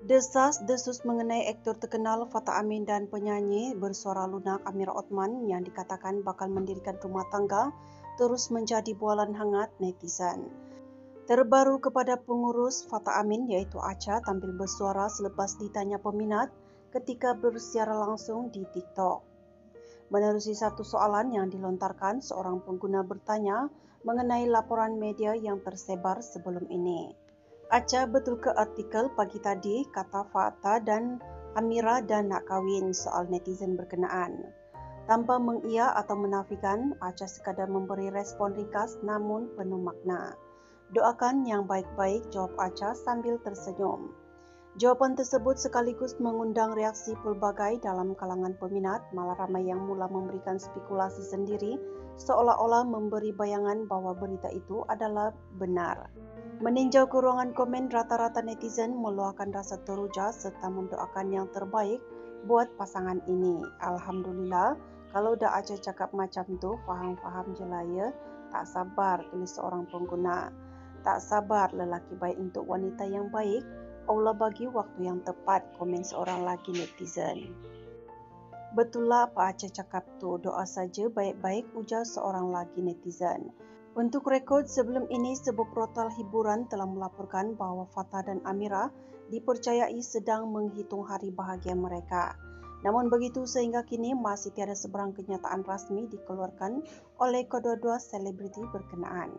Desas-desus mengenai aktor terkenal Fatah Amin dan penyanyi bersuara lunak Amira Othman yang dikatakan bakal mendirikan rumah tangga terus menjadi bualan hangat netizen. Terbaru kepada pengurus Fatah Amin iaitu Acha tampil bersuara selepas ditanya peminat ketika bersiara langsung di TikTok. Menerusi satu soalan yang dilontarkan, seorang pengguna bertanya mengenai laporan media yang tersebar sebelum ini. Acha, betul ke artikel pagi tadi kata Fatah dan Amira dan nak kahwin, soal netizen berkenaan. Tanpa mengiya atau menafikan, Acha sekadar memberi respon ringkas namun penuh makna. Doakan yang baik-baik, jawab Acha sambil tersenyum. Jawapan tersebut sekaligus mengundang reaksi pelbagai dalam kalangan peminat, malah ramai yang mula memberikan spekulasi sendiri seolah-olah memberi bayangan bahawa berita itu adalah benar. Meninjau ke ruangan komen, rata-rata netizen meluahkan rasa teruja serta mendoakan yang terbaik buat pasangan ini. Alhamdulillah, kalau dah Acha cakap macam tu, faham-faham je lah ya. Tak sabar, tulis seorang pengguna. Tak sabar lelaki baik untuk wanita yang baik. Allah bagi waktu yang tepat, komen seorang lagi netizen. Betul lah apa Acha cakap tu, doa saja baik-baik, ujar seorang lagi netizen. Untuk rekod, sebelum ini sebuah portal hiburan telah melaporkan bahawa Fatah dan Amira dipercayai sedang menghitung hari bahagia mereka. Namun begitu, sehingga kini masih tiada sebarang kenyataan rasmi dikeluarkan oleh kedua-dua selebriti berkenaan.